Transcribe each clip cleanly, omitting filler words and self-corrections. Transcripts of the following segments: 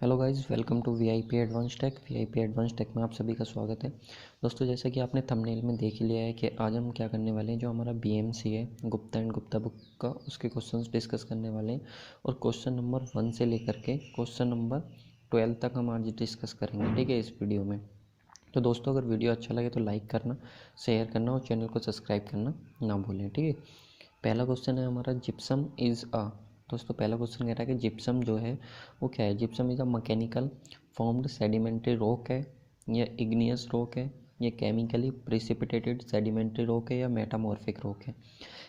Hello guys, welcome to VIP advance tech. VIP advance tech में आप सभी का स्वागत है। दोस्तों, जैसा कि आपने थंबनेल में देख ही लिया है कि आज हम क्या करने वाले हैं, जो हमारा बीएमसी है गुप्ता एंड गुप्ता बुक का, उसके क्वेश्चंस डिस्कस करने वाले हैं। और क्वेश्चन नंबर 1 से लेकर के क्वेश्चन नंबर 12 तक हम आज डिस्कस करेंगे, ठीक है, इस वीडियो में। तो दोस्तों, अगर वीडियो अच्छा लगे तो लाइक करना, शेयर करना और चैनल को सब्सक्राइब करना ना भूलें, ठीक है। पहला क्वेश्चन है हमारा, जिप्सम इज़ अ। दोस्तों, पहला क्वेश्चन कह रहा है कि जिप्सम जो है वो क्या है। Gypsum is a mechanical formed sedimentary rock है, या इग्नियस रॉक है, या केमिकली प्रिसिपिटेटेड सेडिमेंट्री रॉक है, या मेटामॉर्फिक रॉक है।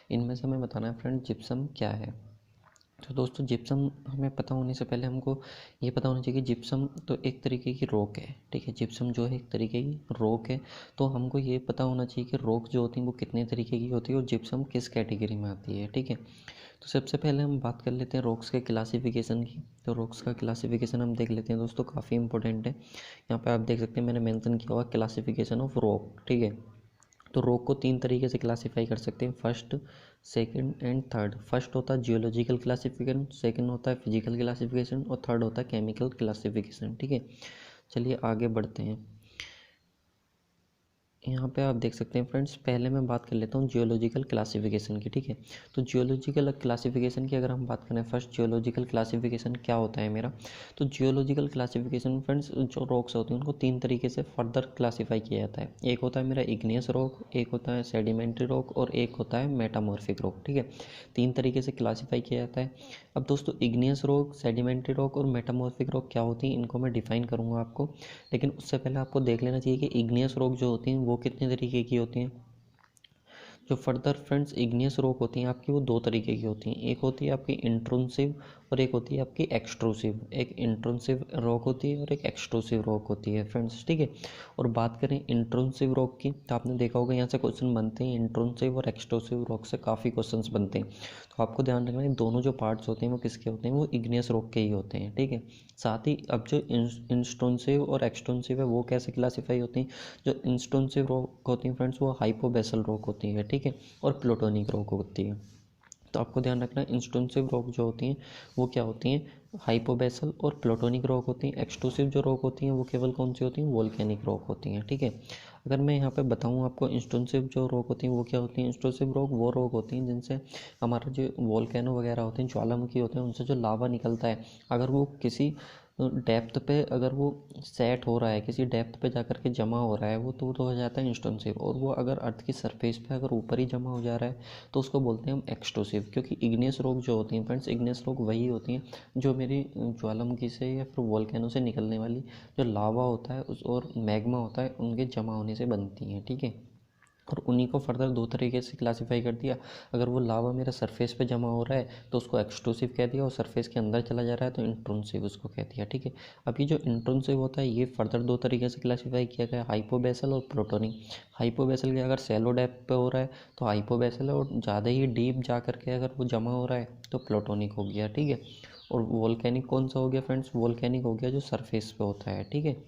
इनमें से हमें बताना है फ्रेंड, जिप्सम क्या है। तो दोस्तों, जिप्सम हमें पता होने से पहले हमको ये पता होना चाहिए कि जिप्सम तो एक तरीके की रॉक है, ठीक है। जिप्सम जो है एक तरीके की रॉक है। तो हमको ये पता होना चाहिए कि रॉक जो होती है वो कितने तरीके की होती है और जिप्सम किस कैटेगरी में आती है, ठीक है। तो सबसे पहले हम बात कर लेते हैं रॉक्स के क्लासिफिकेशन की। तो रॉक्स का क्लासिफिकेशन हम देख लेते हैं दोस्तों, काफ़ी इंपॉर्टेंट है। यहाँ पे आप देख सकते हैं मैंने मेंशन किया हुआ क्लासिफिकेशन ऑफ रॉक, ठीक है। तो रॉक को 3 तरीके से क्लासीफाई कर सकते हैं, first, second and third. First होता है जियोलॉजिकल क्लासिफिकेशन, सेकंड होता है फिजिकल क्लासिफिकेशन और थर्ड होता है केमिकल क्लासिफिकेशन, ठीक है। चलिए आगे बढ़ते हैं। यहाँ पे आप देख सकते हैं फ्रेंड्स, पहले मैं बात कर लेता हूँ जियोलॉजिकल क्लासिफिकेशन की, ठीक है। तो जियोलॉजिकल क्लासिफिकेशन की अगर हम बात करें, फर्स्ट जियोलॉजिकल क्लासिफिकेशन क्या होता है मेरा। तो जियोलॉजिकल क्लासिफिकेशन फ्रेंड्स, जो रॉक्स होती हैं उनको 3 तरीके से फर्दर क्लासीफाई किया जाता है। एक होता है मेरा इग्नियस रॉक, एक होता है सेडिमेंट्री रॉक और एक होता है मेटामॉर्फिक रॉक, ठीक है। 3 तरीके से क्लासीफाई किया जाता है। अब दोस्तों, इग्नियस रॉक, सेडिमेंट्री रॉक और मेटामॉर्फिक रॉक क्या होती हैं, इनको मैं डिफाइन करूँगा आपको। लेकिन उससे पहले आपको देख लेना चाहिए कि इग्नियस रॉक जो होती हैं वो कितने तरीके की होती हैं। जो फर्दर फ्रेंड्स इग्नियस रॉक होती हैं आपकी, वो 2 तरीके की होती हैं। एक होती है आपकी इंट्रूसिव और एक होती है आपकी एक्सट्रूसिव। एक इंट्रूसिव रॉक होती है और एक एक्सट्रूसिव रॉक होती है फ्रेंड्स, ठीक है। और बात करें इंट्रूसिव रॉक की, तो आपने देखा होगा यहाँ से क्वेश्चन बनते हैं, इंट्रूसिव और एक्सट्रूसिव रॉक से काफ़ी क्वेश्चंस बनते हैं। तो आपको ध्यान रखना है, दोनों जो पार्ट्स होते हैं वो किसके होते हैं, वो इग्नियस रॉक के ही होते हैं, ठीक है। साथ ही अब जो इंस्टोंसिव और एक्सटेंसिव है वो कैसे क्लासीफाई होती हैं। जो इंस्टोंसिव रॉक होती हैं फ्रेंड्स, वो हाइपोबेसल रॉक होती है, ठीक है, और प्लूटोनिक रॉक होती है। तो आपको ध्यान रखना है, इंस्टोंसिव रॉक जो होती हैं वो क्या होती हैं, हाइपोबेसल और प्लूटोनिक रॉक होती हैं। एक्सट्रूसिव जो रॉक होती हैं वो केवल कौन सी होती हैं, वोल्केनिक रॉक होती हैं, ठीक है। अगर मैं यहाँ पे बताऊँ आपको, इंस्टोंसिव जो रॉक होती हैं वो क्या होती हैं। इंस्टोंसिव रॉक वो रॉक होती हैं जिनसे हमारा जो वोल्केनो वगैरह होते हैं, ज्वालामुखी होते हैं, उनसे जो लावा निकलता है, अगर वो किसी डेप्थ पे अगर वो सेट हो रहा है, किसी डेप्थ पे जाकर के जमा हो रहा है, वो तो हो जाता है इंस्टेंसिव। और वो अगर अर्थ की सरफेस पे अगर ऊपर ही जमा हो जा रहा है तो उसको बोलते हैं हम एक्सट्रूसिव। क्योंकि इग्नियस रॉक जो होती हैं फ्रेंड्स, इग्नियस रॉक वही होती हैं जो मेरी ज्वालामुखी से या फिर वोल्केनो से निकलने वाली जो लावा होता है उस और मैग्मा होता है, उनके जमा होने से बनती हैं, ठीक है। और उन्हीं को फर्दर 2 तरीके से क्लासीफाई कर दिया। अगर वो लावा मेरा सरफेस पे जमा हो रहा है तो उसको एक्सट्रूसिव कह दिया, और सरफेस के अंदर चला जा रहा है तो इंट्रूसिव उसको कह दिया, ठीक है। अब ये जो इंट्रूसिव होता है ये फर्दर 2 तरीके से क्लासीफाई किया गया, हाइपोबेसल और प्लूटोनिक। हाइपोबेसल के अगर सैलो डेप्थ पे हो रहा है तो हाइपोबेसल है, और ज़्यादा ही डीप जा करके अगर वो जमा हो रहा है तो प्लूटोनिक हो गया, ठीक है। और वोल्केनिक कौन सा हो गया फ्रेंड्स, वोल्केनिक हो गया जो सरफेस पे होता है, ठीक है।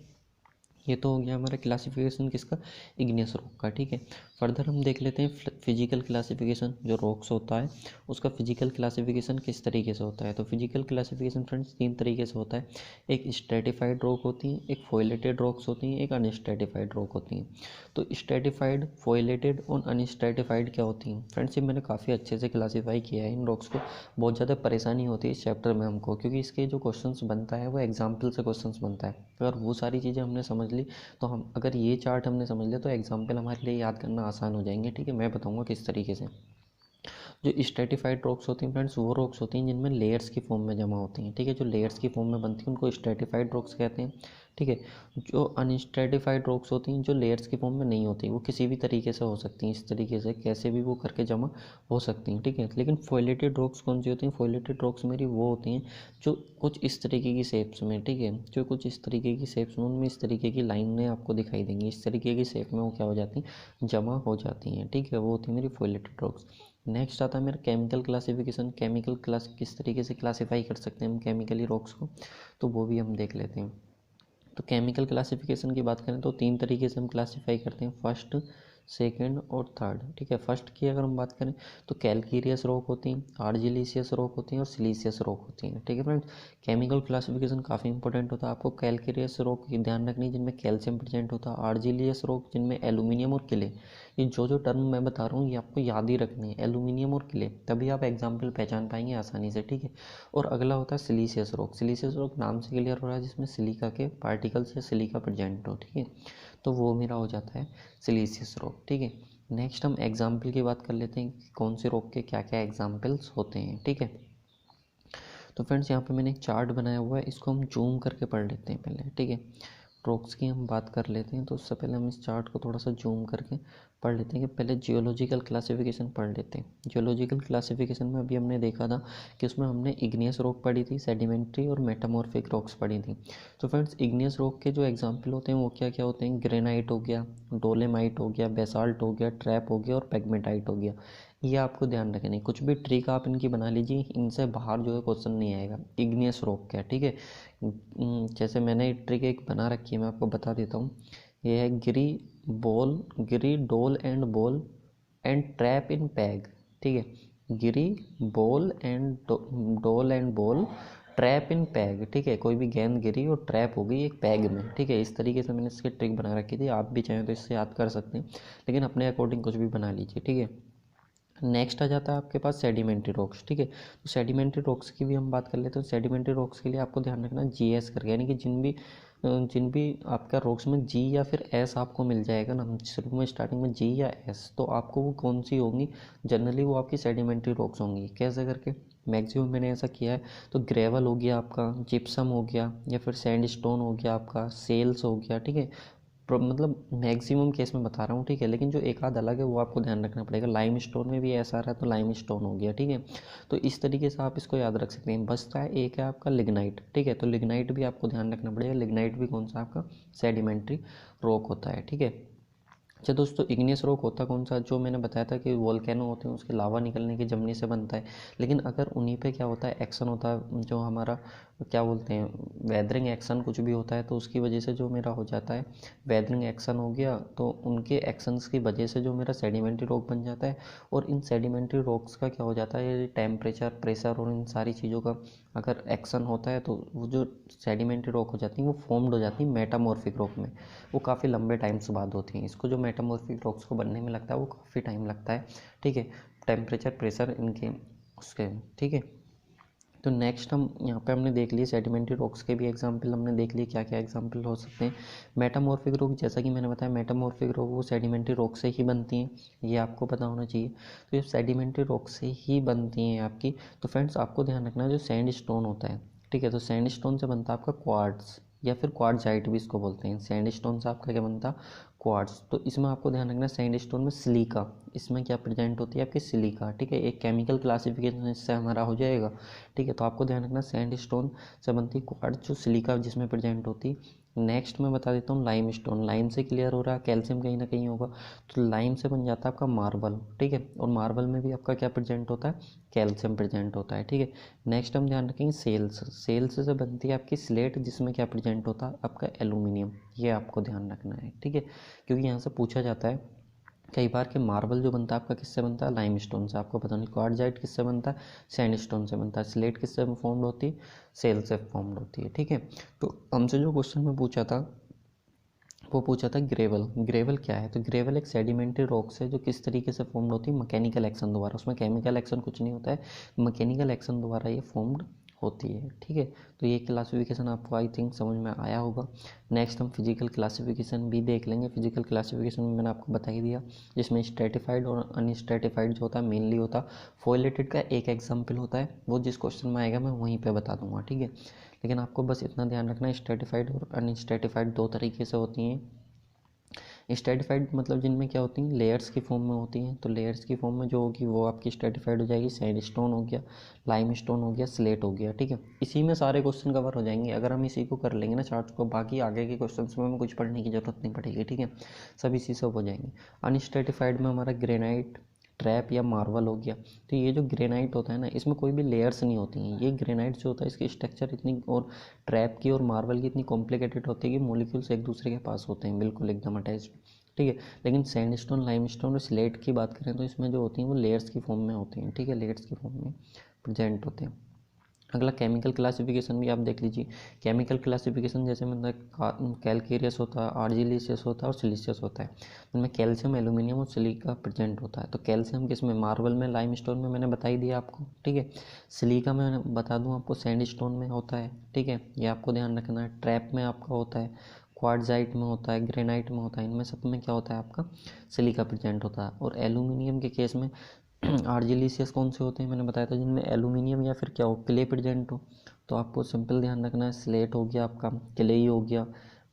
ये तो हो गया हमारा क्लासिफिकेशन किसका, इग्नियस रॉक का, ठीक है। फर्दर हम देख लेते हैं फिजिकल क्लासिफिकेशन। जो रॉक्स होता है उसका फिजिकल क्लासिफिकेशन किस तरीके से होता है। तो फिजिकल क्लासिफिकेशन फ्रेंड्स 3 तरीके से होता है। एक स्ट्रेटिफाइड रॉक होती हैं, एक फोइलेटेड रॉक्स होती हैं, एक अनस्ट्रेटिफाइड रॉक होती हैं। तो स्ट्रेटिफाइड, फोइलेटेड और अनस्ट्रेटिफाइड क्या होती हैं फ्रेंड्स, ये मैंने काफ़ी अच्छे से क्लासीफाई किया है इन रॉक्स को। बहुत ज़्यादा परेशानी होती है इस चैप्टर में हमको, क्योंकि इसके जो क्वेश्चंस बनता है वो एग्जाम्पल से क्वेश्चंस बनता है। अगर वो सारी चीज़ें हमने समझ ली तो हम, अगर ये चार्ट हमने समझ लिया तो एग्जाम्पल हमारे लिए याद करना आसान हो जाएंगे, ठीक है। मैं बताऊंगा किस तरीके से। जो स्ट्रेटिफाइड रॉक्स होती हैं फ्रेंड्स, वो रॉक्स होती हैं जिनमें लेयर्स की फॉर्म में जमा होती हैं, ठीक है। जो लेयर्स की फॉर्म में बनती हैं उनको स्ट्रेटिफाइड रॉक्स कहते हैं, ठीक है। जो अनस्ट्रेटिफाइड रॉक्स होती हैं, जो लेयर्स की फॉर्म में नहीं होती, वो किसी भी तरीके से हो सकती हैं, इस तरीके से कैसे भी वो करके जमा हो सकती हैं, ठीक है। लेकिन फोइलेटेड रॉक्स कौन सी होती हैं, फोइलेटेड रॉक्स मेरी वो होती हैं जो कुछ इस तरीके की शेप्स में, ठीक है, जो कुछ इस तरीके की शेप्स में, उनमें इस तरीके की लाइनें आपको दिखाई देंगी, इस तरीके की शेप में वो क्या हो जाती हैं, जमा हो जाती हैं, ठीक है। वो होती है मेरी फोइलेटेड रॉक्स। नेक्स्ट आता है मेरा केमिकल क्लासिफिकेशन। केमिकल क्लास किस तरीके से क्लासीफाई कर सकते हैं हम केमिकली रॉक्स को, तो वो भी हम देख लेते हैं। तो केमिकल क्लासिफिकेशन की बात करें तो 3 तरीके से हम क्लासीफाई करते हैं, फर्स्ट, सेकंड और थर्ड, ठीक है। फर्स्ट की अगर हम बात करें तो कैलकेरियस रॉक होती हैं, आर्जिलिशियस रॉक होती हैं और सिलीशियस रॉक होती हैं, ठीक है फ्रेंड्स। केमिकल क्लासिफिकेशन काफ़ी इंपॉर्टेंट होता है। आपको कैलकेरियस रॉक की ध्यान रखनी है जिनमें कैल्शियम प्रेजेंट होता है, आर्जिलियस रॉक जिनमें एल्यूमिनियम और क्ले। ये जो टर्म मैं बता रहा हूँ ये आपको याद ही रखनी है, एल्यूमिनियम और क्ले, तभी आप एग्जाम्पल पहचान पाएंगे आसानी से, ठीक है। और अगला होता है सिलीशियस रॉक। सिलीशियस रॉक नाम से क्लियर हो रहा है जिसमें सिलिका के पार्टिकल्स या सिलिका प्रेजेंट हो, ठीक है। तो वो मेरा हो जाता है सिलीशियस रॉक, ठीक है। नेक्स्ट हम एग्जाम्पल की बात कर लेते हैं कि कौन से रॉक के क्या क्या एग्जाम्पल्स होते हैं, ठीक है। तो फ्रेंड्स यहाँ पे मैंने एक चार्ट बनाया हुआ है, इसको हम जूम करके पढ़ लेते हैं पहले, ठीक है। रॉक्स की हम बात कर लेते हैं तो उससे पहले हम इस चार्ट को थोड़ा सा जूम करके पढ़ लेते हैं कि पहले जियोलॉजिकल क्लासिफिकेशन पढ़ लेते हैं। जियोलॉजिकल क्लासिफिकेशन में अभी हमने देखा था कि उसमें हमने इग्नियस रॉक पढ़ी थी, सेडिमेंट्री और मेटामॉर्फिक रॉक्स पढ़ी थी। तो फ्रेंड्स इग्नियस रॉक के जो एग्जाम्पल होते हैं वो क्या क्या होते हैं, ग्रेनाइट हो गया, डोलेमाइट हो गया, बेसाल्ट हो गया, ट्रैप हो गया और पेगमेटाइट हो गया। ये आपको ध्यान रखना है, कुछ भी ट्रिक आप इनकी बना लीजिए, इनसे बाहर जो है क्वेश्चन नहीं आएगा। इग्नियस रॉक क्या, ठीक है। जैसे मैंने ट्रिक एक बना रखी है, मैं आपको बता देता हूँ। ये है गिरी डोल and ball and trap in peg, ठीक है। गिरी बॉल एंड डोल and ball trap in peg, ठीक है। कोई भी गेंद गिरी और ट्रैप हो गई एक पैग में, ठीक है। इस तरीके से मैंने इसकी ट्रिक बना रखी थी, आप भी चाहें तो इससे याद कर सकते हैं, लेकिन अपने अकॉर्डिंग कुछ भी बना लीजिए, ठीक है। नेक्स्ट आ जाता है आपके पास सेडिमेंट्री रॉक्स, ठीक है। तो सेडिमेंट्री रॉक्स की भी हम बात कर लेते हैं। सेडिमेंट्री रॉक्स के लिए आपको ध्यान रखना जीएस करके, यानी कि जिन भी आपका रॉक्स में जी या फिर एस आपको मिल जाएगा ना शुरू में स्टार्टिंग में, जी या एस, तो आपको वो कौन सी होंगी, जनरली वो आपकी सेडिमेंट्री रॉक्स होंगी। कैसे करके, मैक्सिमम मैंने ऐसा किया है तो ग्रेवल हो गया आपका, जिप्सम हो गया, या फिर सैंडस्टोन हो गया आपका, सेल्स हो गया, ठीक है। मतलब मैक्सिमम केस में बता रहा हूँ, ठीक है। लेकिन जो एक आध अलग है वो आपको ध्यान रखना पड़ेगा। लाइम स्टोन में भी ऐसा रहा तो लाइम स्टोन हो गया, ठीक है। तो इस तरीके से आप इसको याद रख सकते हैं। बचता है एक है आपका लिग्नाइट, ठीक है। तो लिग्नाइट भी आपको ध्यान रखना पड़ेगा, लिग्नाइट भी कौन सा आपका सेडिमेंट्री रॉक होता है, ठीक है। अच्छा दोस्तों, इग्नियस रॉक होता कौन सा, जो मैंने बताया था कि वोल्केनो होते हैं उसके लावा निकलने की जमनी से बनता है। लेकिन अगर उन्हीं पे क्या होता है, एक्शन होता है, जो हमारा क्या बोलते हैं, वेदरिंग एक्शन कुछ भी होता है, तो उसकी वजह से जो मेरा हो जाता है वेदरिंग एक्शन हो गया, तो उनके एक्शंस की वजह से जो मेरा सेडिमेंट्री रॉक बन जाता है। और इन सेडिमेंट्री रॉक्स का क्या हो जाता है, टेम्परेचर, प्रेशर और इन सारी चीज़ों का अगर एक्शन होता है तो वो जो सेडिमेंट्री रॉक हो जाती है वो फॉर्म्ड हो जाती है मेटामॉर्फिक रॉक में। वो काफ़ी लंबे टाइम से बाद होती हैं। इसको जो मेटामॉर्फिक रॉक्स को बनने में लगता है वो काफ़ी टाइम लगता है, ठीक है। टेम्परेचर, प्रेशर इनके उसके, ठीक है। तो नेक्स्ट हम यहाँ पे हमने देख लिए सेडिमेंट्री रॉक्स के भी एग्जांपल, हमने देख लिए क्या क्या एग्जांपल हो सकते हैं। मेटामॉर्फिक रॉक, जैसा कि मैंने बताया मेटामॉर्फिक रॉक वो सेडिमेंट्री रॉक से ही बनती हैं, ये आपको पता होना चाहिए। तो ये सेडिमेंट्री रॉक से ही बनती हैं आपकी। तो फ्रेंड्स आपको ध्यान रखना है जो सैंड स्टोन होता है, ठीक है, तो सैंड स्टोन से बनता है आपका क्वार्ट्ज या फिर क्वार्ट्जाइट भी इसको बोलते हैं। सैंड स्टोन से आपका क्या बनता है, क्वार्ट्ज। तो इसमें आपको ध्यान रखना है सैंड स्टोन में सिलिका, इसमें क्या प्रेजेंट होती है आपकी सिलिका, ठीक है। एक केमिकल क्लासिफिकेशन इससे हमारा हो जाएगा, ठीक है। तो आपको ध्यान रखना सैंड स्टोन से बनती क्वार्ट्ज, जो सिलिका जिसमें प्रेजेंट होती। नेक्स्ट मैं बता देता हूँ लाइम स्टोन, लाइम से क्लियर हो रहा है, कैल्शियम कहीं ना कहीं होगा, तो लाइम से बन जाता है आपका मार्बल, ठीक है। और मार्बल में भी आपका क्या प्रेजेंट होता है, कैल्शियम प्रेजेंट होता है, ठीक है। नेक्स्ट हम ध्यान रखेंगे सेल्स, सेल्स से बनती है आपकी स्लेट जिसमें क्या प्रेजेंट होता है आपका एल्यूमिनियम, ये आपको ध्यान रखना है, ठीक है। क्योंकि यहाँ से पूछा जाता है कई बार कि मार्बल जो बनता है आपका किससे बनता है, लाइमस्टोन से, आपको पता नहीं। क्वार्टजाइट किससे बनता है, सैंडस्टोन से बनता है। स्लेट किससे फॉर्म्ड होती है, सेल से फॉर्म्ड होती है, ठीक है। तो हमसे जो क्वेश्चन में पूछा था वो पूछा था ग्रेवल, ग्रेवल क्या है, तो ग्रेवल एक सेडिमेंट्री रॉक्स है जो किस तरीके से फॉर्म्ड होती है, मैकेनिकल एक्शन द्वारा। उसमें केमिकल एक्शन कुछ नहीं होता है, मैकेनिकल एक्शन द्वारा ये फॉर्म्ड होती है, ठीक है। तो ये क्लासिफिकेशन आपको आई थिंक समझ में आया होगा। नेक्स्ट हम फिजिकल क्लासिफिकेशन भी देख लेंगे। फिजिकल क्लासिफिकेशन में मैंने आपको बता ही दिया, जिसमें स्ट्रेटिफाइड और अनस्ट्रेटिफाइड जो होता है मेनली होता। फोइलेटेड का एक एग्जाम्पल होता है, वो जिस क्वेश्चन में आएगा मैं वहीं पे बता दूंगा, ठीक है। लेकिन आपको बस इतना ध्यान रखना है स्ट्रेटिफाइड और अनस्ट्रेटिफाइड दो तरीके से होती हैं। स्ट्रेटिफाइड मतलब जिनमें क्या होती हैं, लेयर्स की फॉर्म में होती हैं। तो लेयर्स की फॉर्म में जो होगी वो आपकी स्ट्रेटिफाइड हो जाएगी। सैंडस्टोन हो गया, लाइम स्टोन हो गया, स्लेट हो गया, ठीक है। इसी में सारे क्वेश्चन कवर हो जाएंगे अगर हम इसी को कर लेंगे ना चार्ट को, बाकी आगे के क्वेश्चन में हमें कुछ पढ़ने की जरूरत नहीं पड़ेगी, ठीक है। सब इसी से हो जाएंगे। अनस्ट्रेटिफाइड में हमारा ग्रेनाइट, ट्रैप या मार्बल हो गया। तो ये जो ग्रेनाइट होता है ना, इसमें कोई भी लेयर्स नहीं होती हैं। ये ग्रेनाइट जो होता है इसकी स्ट्रक्चर इतनी, और ट्रैप की और मार्बल की इतनी कॉम्प्लिकेटेड होती है कि मॉलिक्यूल्स एक दूसरे के पास होते हैं बिल्कुल एकदम अटैच्ड। ठीक है। लेकिन सैंडस्टोन, लाइमस्टोन और स्लेट की बात करें तो इसमें जो होती हैं वो लेयर्स की फॉर्म में होती हैं, ठीक है, लेयर्स की फॉर्म में प्रेजेंट होते हैं। अगला केमिकल क्लासिफिकेशन भी आप देख लीजिए। केमिकल क्लासिफिकेशन जैसे मतलब कैलकेरियस होता है, आर्जिलिशियस होता है और सिलिशियस होता है। इनमें कैल्शियम, एल्यूमिनियम और सिलिका प्रेजेंट होता है। तो कैल्शियम किस में, मार्बल में, लाइमस्टोन में, मैंने बता ही दिया आपको, ठीक है। सिलिका में बता दूं आपको सैंडस्टोन में होता है, ठीक है, ये आपको ध्यान रखना है। ट्रैप में आपका होता है, क्वार्ट्जाइट में होता है, ग्रेनाइट में होता है, इनमें सब में क्या होता है आपका सिलिका प्रेजेंट होता है। और एल्यूमिनियम के केस में आर्जिलिशियस कौन से होते हैं, मैंने बताया था, जिनमें एल्यूमिनियम या फिर क्या हो, क्ले प्रेजेंट हो। तो आपको सिंपल ध्यान रखना है, स्लेट हो गया आपका, क्ले ही हो गया,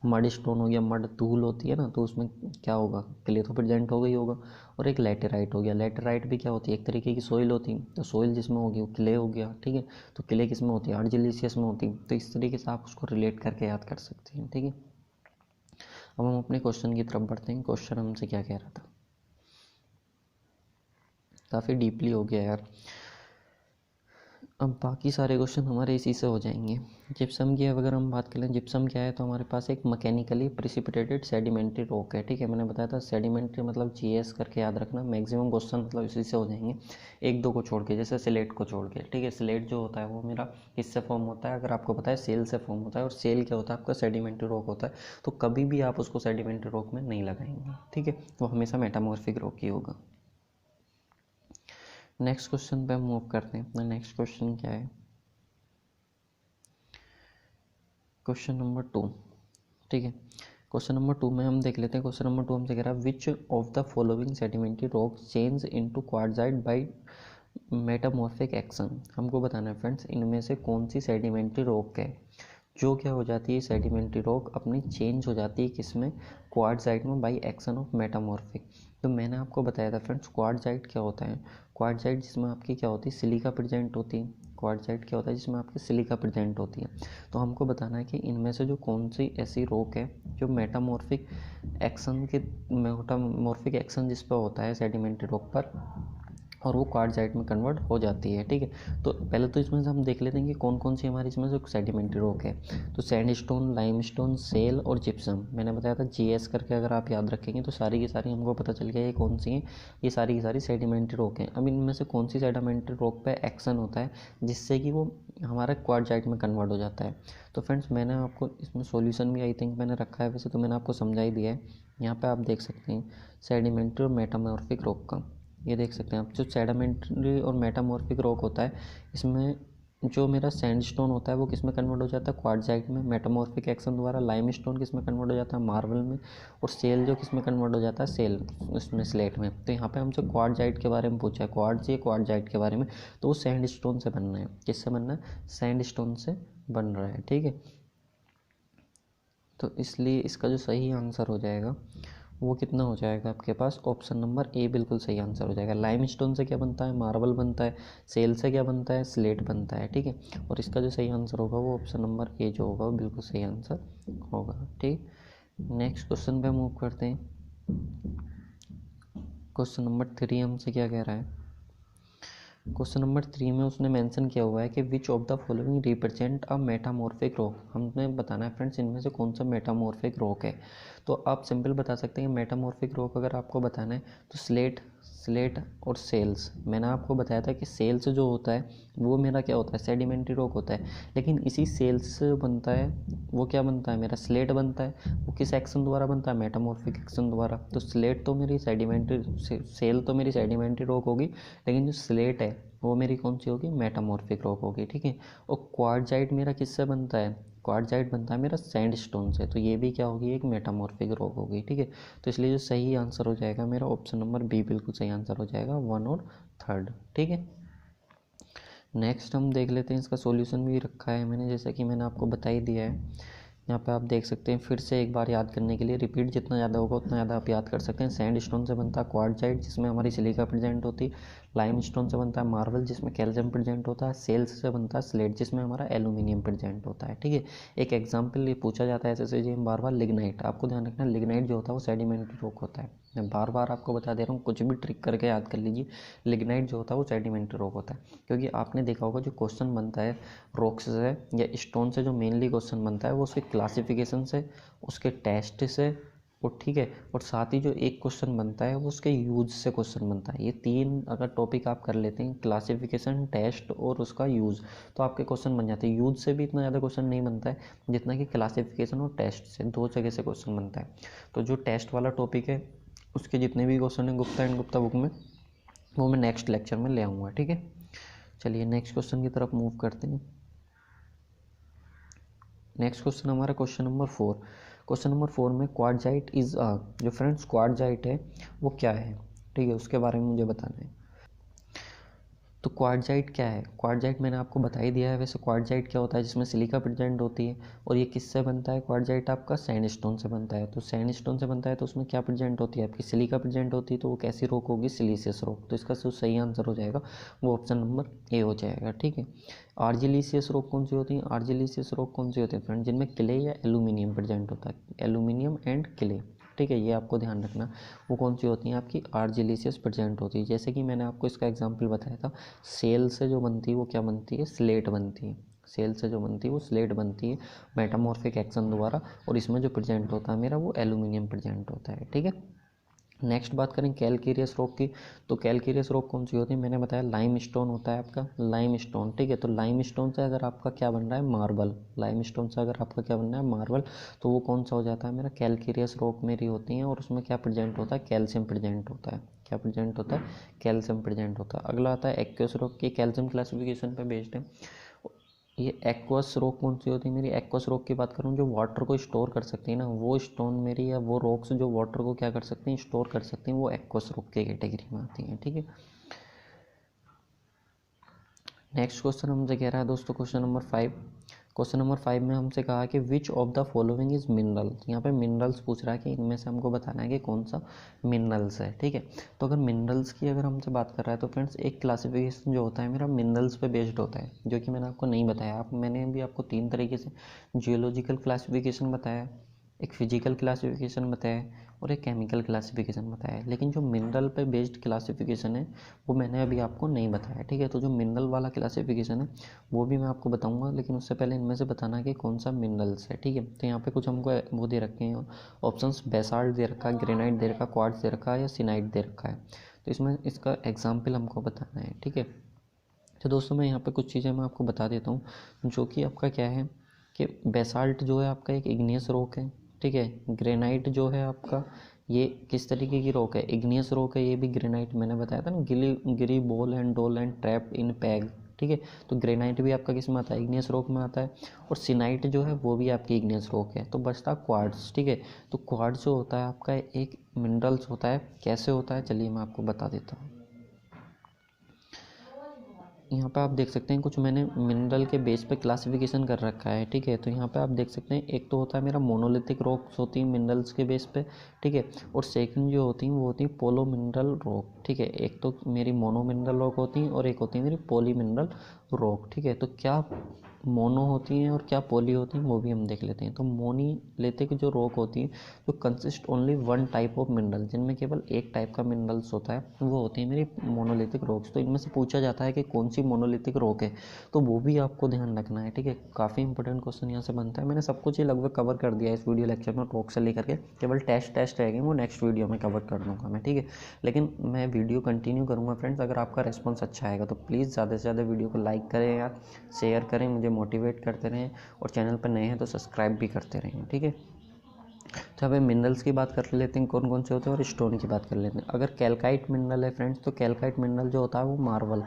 मड स्टोन हो गया, मड धूल होती है ना, तो उसमें क्या होगा, क्ले तो प्रेजेंट होगा ही होगा। और एक लेटेराइट हो गया, लेटेराइट भी क्या होती है, एक तरीके की सोइल होती है, तो सोइल जिसमें होगी वो क्ले हो गया, ठीक है। तो क्ले किस में होती है, आर्जिलिशियस में होती है। तो इस तरीके से आप उसको रिलेट करके याद कर सकते हैं, ठीक है। अब हम अपने क्वेश्चन की तरफ बढ़ते हैं। क्वेश्चन हमसे क्या कह रहा था, काफ़ी डीपली हो गया यार। अब बाकी सारे क्वेश्चन हमारे इसी से हो जाएंगे। जिप्सम की अगर हम बात करें, जिप्सम क्या है, तो हमारे पास एक मैकेनिकली प्रिसिपिटेटेड सेडिमेंट्री रॉक है, ठीक है। मैंने बताया था सेडिमेंट्री मतलब जीएस करके याद रखना, मैक्सिमम क्वेश्चन मतलब इसी से हो जाएंगे, एक दो को छोड़ के, जैसे स्लेट को छोड़ के, ठीक है। स्लेट जो होता है वो मेरा किससे फॉर्म होता है, अगर आपको पता है सेल से फॉर्म होता है, और सेल क्या होता है आपका सेडिमेंट्री रॉक होता है। तो कभी भी आप उसको सेडिमेंट्री रॉक में नहीं लगाएंगे, ठीक है, वो हमेशा मेटामॉर्फिक रॉक ही होगा। नेक्स्ट क्वेश्चन पे हम मूव करते हैं। अपना नेक्स्ट क्वेश्चन क्या है, क्वेश्चन नंबर 2, ठीक है। क्वेश्चन नंबर 2 में हम देख लेते हैं। क्वेश्चन नंबर 2 हमसे कह रहा है which of the following sedimentary rock change into quartzite by metamorphic action. हमको बताना है फ्रेंड्स, इनमें से कौन सी सेडिमेंट्री रॉक है जो क्या हो जाती है, सेडिमेंट्री रॉक अपनी चेंज हो जाती है किसमें, क्वार्ट्जाइट में, बाय एक्शन ऑफ मेटामॉर्फिक। तो मैंने आपको बताया था फ्रेंड्स, क्वार्ट्जाइट क्या होता है, क्वार्ट्जाइट जिसमें आपकी क्या होती है, सिलिका प्रेजेंट होती है। क्वार्ट्जाइट क्या होता है, जिसमें आपकी सिलिका प्रेजेंट होती है। तो हमको बताना है कि इनमें से जो कौन सी ऐसी रॉक है जो मेटामॉर्फिक एक्शन के, मेटामॉर्फिक एक्शन जिस पर होता है सेडिमेंट्री रॉक पर, और वो क्वार्ट्जाइट में कन्वर्ट हो जाती है, ठीक है। तो पहले तो इसमें से हम देख लेते हैं कि कौन कौन सी हमारी इसमें से सेडिमेंट्री रॉक है। तो सैंडस्टोन, लाइमस्टोन, सेल और जिप्सम। मैंने बताया था जीएस करके अगर आप याद रखेंगे तो सारी की सारी हमको पता चल गया ये कौन सी हैं, ये सारी की सारी सेडिमेंट्री रॉक हैं। अब इनमें से कौन सी सेडिमेंट्री रॉक पे एक्शन होता है जिससे कि वो हमारा क्वार्ट्जाइट में कन्वर्ट हो जाता है। तो फ्रेंड्स मैंने आपको इसमें सॉल्यूशन भी आई थिंक मैंने रखा है, वैसे तो मैंने आपको समझा ही दिया है। यहाँ पे आप देख सकते हैं सेडिमेंट्री और मेटामॉर्फिक रॉक का, ये देख सकते हैं आप। जो सेडिमेंट्री और मेटामॉर्फिक रॉक होता है, इसमें जो मेरा सैंडस्टोन होता है वो किस में कन्वर्ट हो जाता है, क्वार्ट्जाइट में, मेटामॉर्फिक एक्शन द्वारा। लाइमस्टोन किस में कन्वर्ट हो जाता है, मार्बल में। और सेल जो किस में कन्वर्ट हो जाता है, सेल, उसमें स्लेट में। तो यहाँ पे हमसे क्वार्ट्जाइट के बारे में पूछा है, क्वार्ट्ज या क्वार्ट्जाइट के बारे में, तो वो सैंडस्टोन से बनना है। किससे बनना है, सैंडस्टोन से बन रहा है, ठीक है। तो इसलिए इसका जो सही आंसर हो जाएगा वो कितना हो जाएगा आपके पास, ऑप्शन नंबर ए बिल्कुल सही आंसर हो जाएगा। लाइमस्टोन से क्या बनता है, मार्बल बनता है। सेल से क्या बनता है, स्लेट बनता है, ठीक है। और इसका जो सही आंसर होगा वो ऑप्शन नंबर ए जो होगा वो बिल्कुल सही आंसर होगा, ठीक। नेक्स्ट क्वेश्चन पे मूव करते हैं। क्वेश्चन नंबर 3 हमसे क्या कह रहा है, क्वेश्चन नंबर 3 में उसने मेंशन किया हुआ है कि विच of the following represent a metamorphic rock. हमें बताना है फ्रेंड्स इनमें से कौन सा मेटामॉर्फिक रॉक है। तो आप सिंपल बता सकते हैं मेटामॉर्फिक रॉक अगर आपको बताना है तो स्लेट, स्लेट और सेल्स। मैंने आपको बताया था कि सेल्स जो होता है वो मेरा क्या होता है, सेडिमेंट्री रॉक होता है। लेकिन इसी सेल्स से बनता है, वो क्या बनता है, मेरा स्लेट बनता है। वो किस एक्शन द्वारा बनता है, मेटामॉर्फिक एक्शन द्वारा। तो स्लेट तो मेरी सेडिमेंट्री, सेल तो मेरी सेडिमेंट्री रॉक होगी, लेकिन जो स्लेट है वो मेरी कौन सी होगी, मेटामॉर्फिक रॉक होगी, ठीक है। और क्वार्ट्जाइट मेरा किससे बनता है, क्वार्ट्जाइट बनता है मेरा सैंडस्टोन से। तो ये भी क्या होगी, एक मेटामॉर्फिक रॉक होगी, ठीक है। तो इसलिए जो सही आंसर हो जाएगा मेरा ऑप्शन नंबर बी बिल्कुल सही आंसर हो जाएगा, 1 और 3, ठीक है। नेक्स्ट हम देख लेते हैं, इसका सॉल्यूशन भी रखा है मैंने, जैसा कि मैंने आपको बता ही दिया है। यहाँ पे आप देख सकते हैं, फिर से एक बार याद करने के लिए, रिपीट जितना ज़्यादा होगा उतना ज़्यादा आप याद कर सकते हैं। सैंडस्टोन से बनता है क्वार्ट्जाइट जिसमें हमारी सिलिका प्रेजेंट होती है। लाइमस्टोन से बनता है मार्बल जिसमें कैल्शियम प्रेजेंट होता है। सेल्स से बनता है स्लेट जिसमें हमारा एल्यूमिनियम प्रेजेंट होता है, ठीक है। एक एग्जाम्पल ये पूछा जाता है ऐसे जी बार बार, लिग्नाइट। आपको ध्यान रखना है लिग्नाइट जो होता है वो सेडिमेंट्री रॉक होता है। मैं बार बार आपको बता दे रहा हूँ, कुछ भी ट्रिक करके याद कर लीजिए। लिग्नाइट जो होता है वो सेडिमेंट्री रॉक होता है, क्योंकि आपने देखा होगा जो क्वेश्चन बनता है रॉक्स से या स्टोन से, जो मेनली क्वेश्चन बनता है वो उसके क्लासिफिकेशन से, उसके टेस्ट से, और ठीक है, और साथ ही जो एक क्वेश्चन बनता है वो उसके यूज से क्वेश्चन बनता है। ये 3 अगर टॉपिक आप कर लेते हैं, क्लासिफिकेशन, टेस्ट और उसका यूज़, तो आपके क्वेश्चन बन जाते हैं। यूज से भी इतना ज़्यादा क्वेश्चन नहीं बनता है जितना कि क्लासिफिकेशन और टेस्ट से, 2 जगह से क्वेश्चन बनता है। तो जो टेस्ट वाला टॉपिक है उसके जितने भी क्वेश्चन हैं गुप्ता एंड गुप्ता बुक में, वो मैं नेक्स्ट लेक्चर में ले आऊँगा, ठीक है। चलिए नेक्स्ट क्वेश्चन की तरफ मूव करते हैं। नेक्स्ट क्वेश्चन हमारा क्वेश्चन नंबर 4। क्वेश्चन नंबर 4 में क्वार्टजाइट इज जो फ्रेंड्स क्वार्टजाइट है वो क्या है, ठीक है, उसके बारे में मुझे बताना है। तो क्वार्टजाइट क्या है? क्वार्टजाइट मैंने आपको बता ही दिया है। वैसे क्वार्टजाइट क्या होता है, जिसमें सिलिका प्रेजेंट होती है, और ये किससे बनता है? क्वार्टजाइट आपका सैंडस्टोन से बनता है। तो सैंडस्टोन से बनता है तो उसमें क्या प्रेजेंट होती है? आपकी सिलिका प्रेजेंट होती है। तो वो कैसी रॉक होगी? सिलीसियस रॉक। तो इसका जो सही आंसर हो जाएगा वो ऑप्शन नंबर ए हो जाएगा, ठीक है। आर्जिलिसियस रॉक कौन सी होती है? आर्जिलिसियस रॉक कौन सी होती है फ्रेंड? जिनमें क्ले या एल्यूमिनियम प्रेजेंट होता है, एल्यूमिनियम एंड क्ले, ठीक है, ये आपको ध्यान रखना। वो कौन सी होती हैं? आपकी आर्जिलिसियस प्रेजेंट होती है। जैसे कि मैंने आपको इसका एग्जांपल बताया था, सेल से जो बनती है वो क्या बनती है? स्लेट बनती है। सेल से जो बनती है वो स्लेट बनती है मेटामॉर्फिक एक्शन द्वारा, और इसमें जो प्रेजेंट होता है मेरा वो एल्यूमिनियम प्रेजेंट होता है, ठीक है। नेक्स्ट बात करें कैलकेरियस रॉक की। तो कैलकेरियस रॉक कौन सी होती है? मैंने बताया लाइम स्टोन होता है आपका, लाइम स्टोन, ठीक है। तो लाइम स्टोन से अगर आपका क्या बन रहा है? मार्बल। लाइम स्टोन से अगर आपका क्या बन रहा है? मार्बल। तो वो कौन सा हो जाता है मेरा? कैलकेरियस रॉक मेरी होती है, और उसमें क्या प्रेजेंट होता है? कैल्शियम प्रेजेंट होता है। क्या प्रेजेंट होता है? कैल्शियम प्रेजेंट होता है। अगला आता है एक्वस रॉक की, कैल्शियम क्लासिफिकेशन पे बेस्ड है। ये एक्वस रॉक कौन सी होती है मेरी? एक्वस रॉक की बात करूँ, जो वाटर को स्टोर कर सकती है ना, वो स्टोन मेरी, या वो रॉक्स जो वाटर को क्या कर सकती हैं? स्टोर कर सकती हैं, वो एक्वस रॉक की कैटेगरी में आती हैं, ठीक है। नेक्स्ट क्वेश्चन हमसे कह रहा है दोस्तों क्वेश्चन नंबर 5। क्वेश्चन नंबर 5 में हमसे कहा कि विच of the following is mineral. यहाँ पे मिनरल्स पूछ रहा है कि इनमें से हमको बताना है कि कौन सा मिनरल्स है, ठीक है। तो अगर मिनरल्स की अगर हमसे बात कर रहा है तो फ्रेंड्स एक क्लासिफिकेशन जो होता है मेरा मिनरल्स पे बेस्ड होता है, जो कि मैंने आपको नहीं बताया। मैंने भी आपको 3 तरीके से जियोलॉजिकल क्लासिफिकेशन बताया, एक फिजिकल क्लासिफिकेशन बताया, और एक केमिकल क्लासिफिकेशन बताया। लेकिन जो मिनरल पे बेस्ड क्लासिफिकेशन है वो मैंने अभी आपको नहीं बताया, ठीक है। तो जो मिनरल वाला क्लासिफिकेशन है वो भी मैं आपको बताऊंगा, लेकिन उससे पहले इनमें से बताना कि कौन सा मिनरल्स है, ठीक है। तो यहाँ पे कुछ हमको वो दे रखे हैं ऑप्शंस, बेसाल्ट दे रखा है, ग्रेनाइट दे रखा है, क्वार्ट्ज दे रखा है, या सिनाइट दे रखा है। तो इसमें इसका एग्जाम्पल हमको बताना है, ठीक है। तो दोस्तों मैं यहाँ पे कुछ चीज़ें मैं आपको बता देता हूँ, जो कि आपका क्या है कि बेसाल्ट जो है आपका एक इग्नियस रॉक है, ठीक है। ग्रेनाइट जो है आपका ये किस तरीके की रॉक है? इग्नियस रॉक है ये भी। ग्रेनाइट मैंने बताया था ना, गिरी बॉल एंड डोल एंड ट्रैप इन पैग, ठीक है। तो ग्रेनाइट भी आपका किस में आता है? इग्नियस रॉक में आता है। और सिनाइट जो है वो भी आपकी इग्नियस रॉक है। तो बचता क्वार्ट्ज, ठीक है। तो क्वार्ट्ज जो होता है आपका एक मिनरल्स होता है। कैसे होता है चलिए मैं आपको बता देता हूँ। यहाँ पे आप देख सकते हैं कुछ मैंने मिनरल के बेस पे क्लासिफिकेशन कर रखा है, ठीक है। तो यहाँ पे आप देख सकते हैं एक तो होता है मेरा मोनोलिथिक रॉक्स होती हैं मिनरल्स के बेस पे, ठीक है। और सेकंड जो होती हैं वो होती हैं पोलो मिनरल रॉक, ठीक है। एक तो मेरी मोनो मिनरल रॉक होती हैं और एक होती है मेरी पोली मिनरल रॉक, ठीक है। तो क्या मोनो होती हैं और क्या पोली होती हैं वो भी हम देख लेते हैं। तो मोनोलिथिक जो रॉक होती है जो consist only one type of mineral, जिनमें केवल एक टाइप का मिनरल्स होता है, वो होती है मेरी मोनोलिथिक रॉक्स। तो इनमें से पूछा जाता है कि कौन सी मोनोलिथिक रॉक है, तो वो भी आपको ध्यान रखना है, ठीक है। काफ़ी इंपॉर्टेंट क्वेश्चन यहाँ से बनता है। मैंने सब कुछ ये लगभग कवर कर दिया है इस वीडियो लेक्चर में, रॉक से लेकर के केवल टेस्ट रह गए, वो नेक्स्ट वीडियो में कवर कर दूँगा मैं, ठीक है। लेकिन मैं वीडियो कंटिन्यू करूँगा फ्रेंड्स। अगर आपका रिस्पॉन्स अच्छा आएगा तो प्लीज़ ज़्यादा से ज़्यादा वीडियो को लाइक करें या शेयर करें, मुझे मोटिवेट करते रहें, और चैनल पर नए हैं तो सब्सक्राइब भी करते रहें, ठीक है। तो अब मिनरल्स की बात कर लेते हैं कौन कौन से होते हैं, और स्टोन की बात कर लेते हैं। अगर कैल्काइट मिनरल है फ्रेंड्स, तो कैल्काइट मिनरल जो होता है वो मार्बल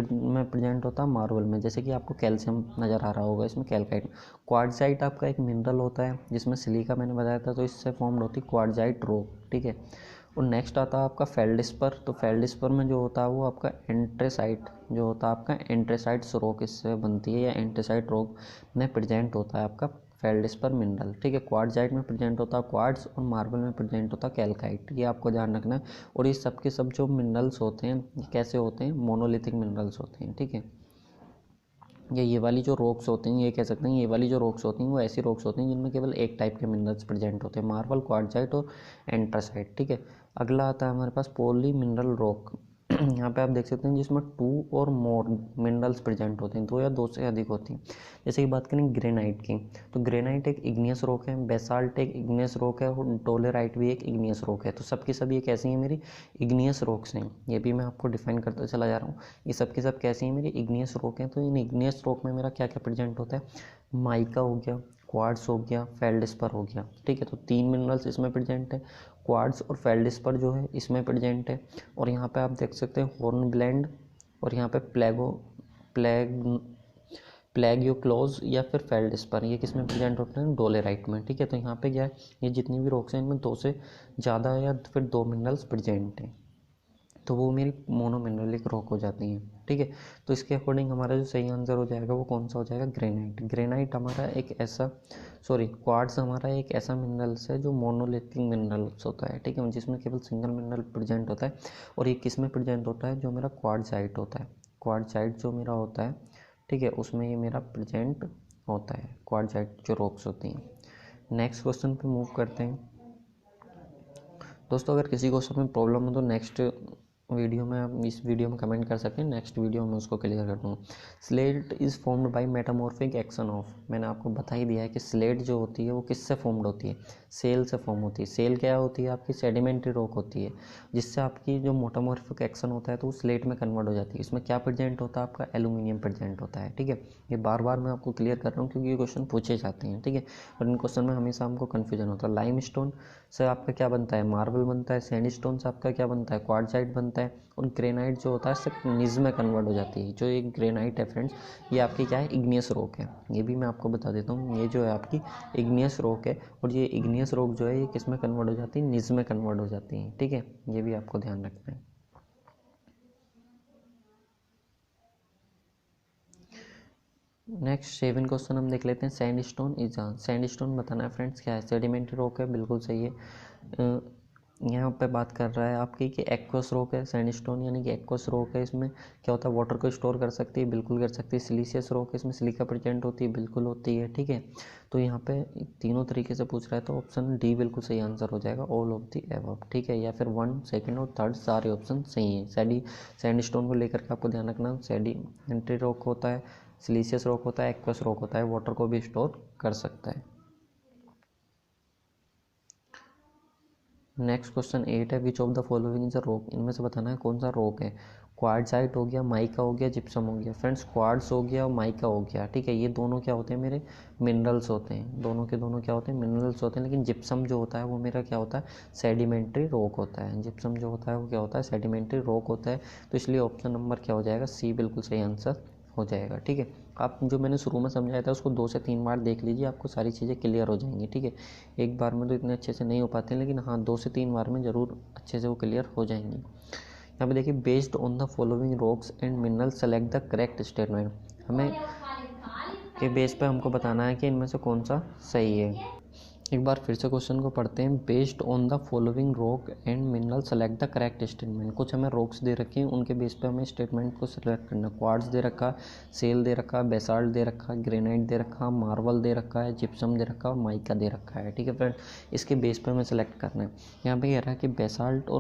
में प्रेजेंट होता है, मार्बल में। जैसे कि आपको कैल्शियम नज़र आ रहा होगा इसमें कैल्काइट। क्वार्टजाइट आपका एक मिनरल होता है जिसमें सिलिका मैंने बताया था, तो इससे फॉर्म्ड होती है क्वार्टजाइट रॉक, ठीक है। और नेक्स्ट आता है आपका फेल्डिस्पर। तो फेल्डिस्पर में जो होता है वो आपका एंट्रेसाइट जो होता है आपका एंट्रेसाइट्स रॉक इससे बनती है, या एंट्रेसाइट रॉक में प्रेजेंट होता है आपका फेल्डिस्पर मिनरल, ठीक है। क्वार्टजाइट में प्रेजेंट होता है क्वार्ट्ज, और मार्बल में प्रेजेंट होता है कैल्काइट, ये आपको ध्यान रखना है। और ये सब के सब जो मिनरल्स होते हैं ये कैसे होते हैं? मोनोलिथिक मिनरल्स होते हैं, ठीक है। ये वाली जो रॉक्स होती हैं, ये कह सकते हैं ये वाली जो रॉक्स होती हैं वो ऐसी रॉक्स होती हैं जिनमें केवल एक टाइप के मिनरल्स प्रेजेंट होते हैं, मार्बल, क्वार्टजाइट और एंट्रासाइट, ठीक है। अगला आता है हमारे पास पॉली मिनरल रॉक। यहाँ पे आप देख सकते हैं जिसमें 2 और मोर मिनरल्स प्रेजेंट होते हैं, 2 या 2 से अधिक होती हैं। जैसे कि बात करें ग्रेनाइट की, तो ग्रेनाइट एक इग्नियस रॉक है, बेसाल्ट एक इग्नियस रॉक है और डोलेराइट भी एक इग्नियस रॉक है। तो सबकी सब ये कैसी हैं, मेरी इग्नियस रॉक्स हैं। ये भी मैं आपको डिफाइन करता चला जा रहा हूँ। ये सबके सब कैसी हैं, मेरी इग्नियस रॉक हैं। तो इन इग्नियस रॉक में मेरा क्या क्या प्रेजेंट होता है, माइका हो गया, क्वार्ट्ज हो गया, फेल्डस्पर हो गया। ठीक है, तो 3 मिनरल्स इसमें प्रेजेंट है, क्वार्ट्ज और फेल्डस्पर जो है इसमें प्रेजेंट है। और यहाँ पे आप देख सकते हैं हॉर्नब्लेंड और यहाँ पे प्लेगियोक्लोज या फिर फेल्डस्पर, ये किस में प्रेजेंट होते हैं, डोलेराइट में। ठीक है, तो यहाँ पे क्या है, ये जितनी भी रॉक्स हैं इनमें 2 से ज़्यादा या फिर 2 मिनरल्स प्रेजेंट हैं, तो वो मेरी मोनोमिनरलिक रॉक हो जाती हैं। ठीक है, तो इसके अकॉर्डिंग हमारा जो सही आंसर हो जाएगा वो कौन सा हो जाएगा, ग्रेनाइट। ग्रेनाइट हमारा एक ऐसा क्वार्ट्ज हमारा एक ऐसा मिनरल्स है जो मोनोलिथिक मिनरल्स होता है। ठीक है, जिसमें केवल सिंगल मिनरल प्रेजेंट होता है। और ये किस में प्रेजेंट होता है, जो मेरा क्वार्ट्जाइट होता है, क्वार्ट्जाइट जो मेरा होता है, ठीक है, उसमें ये मेरा प्रेजेंट होता है, क्वार्ट्जाइट जो रॉक्स होती हैं। नेक्स्ट क्वेश्चन पे मूव करते हैं। दोस्तों अगर किसी को उसमें प्रॉब्लम हो तो नेक्स्ट वीडियो में, आप इस वीडियो में कमेंट कर सकते हैं, नेक्स्ट वीडियो में उसको क्लियर कर दूँगा। Slate is formed by metamorphic action of, मैंने आपको बता ही दिया है कि स्लेट जो होती है वो किससे फॉर्म्ड होती है, सेल से फॉर्म होती है। सेल क्या होती है, आपकी सेडिमेंट्री रॉक होती है, जिससे आपकी जो मेटामॉर्फिक एक्शन होता है तो वो स्लेट में कन्वर्ट हो जाती है। इसमें क्या प्रेजेंट होता है, आपका एल्यूमिनियम प्रेजेंट होता है। ठीक है, ये बार बार मैं आपको क्लियर कर रहा हूँ क्योंकि ये क्वेश्चन पूछे जाते हैं। ठीक है, और इन क्वेश्चन में हमेशा हमको कन्फ्यूजन होता है। लाइम स्टोन से आपका क्या बनता है, मार्बल बनता है। सैंडस्टोन से आपका क्या बनता है, क्वार्ट्जाइट बनता है। और ग्रेनाइट जो होता है सिर्फ निज में कन्वर्ट हो जाती है। जो एक ग्रेनाइट है फ्रेंड्स, ये आपकी क्या है, इग्नियस रॉक है। ये भी मैं आपको बता देता हूँ, ये जो है आपकी इग्नियस रॉक है। और ये इग्नियस रॉक जो है ये किस में कन्वर्ट हो जाती है, निज में कन्वर्ट हो जाती है। ठीक है, ये भी आपको ध्यान रखना है। नेक्स्ट 7 क्वेश्चन हम देख लेते हैं। सैंडस्टोन इज सैंडस्टोन बताना है फ्रेंड्स क्या है, सेडिमेंट्री रॉक है, बिल्कुल सही है। यहाँ पे बात कर रहा है आपकी कि एक्वस रॉक है सैंडस्टोन, यानी कि एक्वस रॉक है। इसमें क्या होता है, वाटर को स्टोर कर सकती है, बिल्कुल कर सकती है। सिलिशियस रॉक है, इसमें सिलिका प्रेजेंट होती है, बिल्कुल होती है। ठीक है, तो यहाँ पे तीनों तरीके से पूछ रहा है तो ऑप्शन डी बिल्कुल सही आंसर हो जाएगा, ऑल ऑफ दी एबव। ठीक है, या फिर 1, 2 और 3 सारे ऑप्शन सही हैं। सैंडस्टोन को लेकर के आपको ध्यान रखना, सेडिमेंट्री रॉक होता है, सिलिशियस रॉक होता है, एक्वस रॉक होता है, वाटर को भी स्टोर कर सकता है। नेक्स्ट क्वेश्चन 8 है, which of the following is a rock, इनमें से बताना है कौन सा रॉक है। क्वार्ट्जाइट हो गया, माइका हो गया, जिप्सम हो गया। फ्रेंड्स क्वार्ट्ज हो गया और माइका हो गया। ठीक है, ये दोनों क्या होते हैं, मेरे मिनरल्स होते हैं। दोनों के दोनों क्या होते हैं, मिनरल्स होते हैं। लेकिन जिप्सम जो होता है वो मेरा क्या होता है, सेडिमेंट्री रॉक होता है। जिप्सम जो होता है वो क्या होता है, सेडिमेंट्री रॉक होता है। तो इसलिए ऑप्शन नंबर क्या हो जाएगा, सी बिल्कुल सही आंसर हो जाएगा। ठीक है, आप जो मैंने शुरू में समझाया था उसको 2 से 3 बार देख लीजिए, आपको सारी चीज़ें क्लियर हो जाएंगी। ठीक है, एक बार में तो इतने अच्छे से नहीं हो पाते हैं, लेकिन हाँ 2 से 3 बार में ज़रूर अच्छे से वो क्लियर हो जाएंगी। यहाँ पे देखिए, based on the following rocks and mineral select the correct statement, हमें के बेस पे हमको बताना है कि इनमें से कौन सा सही है। एक बार फिर से क्वेश्चन को पढ़ते हैं। Based on the following rock and mineral select the correct statement. कुछ हमें रॉक्स दे रखे हैं, उनके बेस पे हमें स्टेटमेंट को सेलेक्ट करना। क्वार्ट्ज दे रखा, सेल दे रखा, बेसाल्ट दे रखा, ग्रेनाइट दे रखा, मार्बल दे रखा है, जिप्सम दे रखा और माइका दे रखा है। ठीक है फ्रेंड, इसके बेस पे हमें सेलेक्ट करना है। यहाँ पे कह रहा है कि बेसाल्ट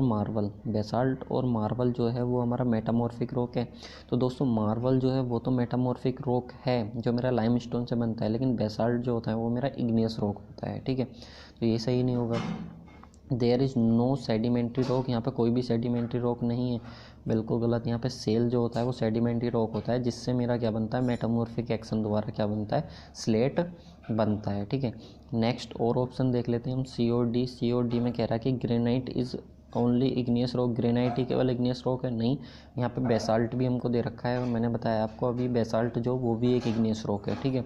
और मार्बल जो है वो हमारा मेटामॉर्फिक रॉक है। तो दोस्तों मार्बल जो है वो तो मेटामॉर्फिक रॉक है जो मेरा लाइमस्टोन से बनता है, लेकिन बेसाल्ट जो होता है वो मेरा इग्नियस रॉक होता है। ठीक है, तो ये सही नहीं होगा। There is no sedimentary rock, यहाँ पे कोई भी सेडिमेंट्री रॉक नहीं है, बिल्कुल गलत। यहाँ पे सेल जो होता है वो सेडिमेंट्री रॉक होता है, जिससे मेरा क्या बनता है, मेटामॉर्फिक एक्शन द्वारा क्या बनता है, स्लेट बनता है। ठीक है, नेक्स्ट और ऑप्शन देख लेते हैं हम। सी और डी में कह रहा है कि granite is only igneous rock, granite ही केवल इग्नियस रॉक है, नहीं। यहाँ पे बेसाल्ट भी हमको दे रखा है और मैंने बताया आपको अभी बेसाल्ट जो वो भी एक इग्नियस रॉक है। ठीक है,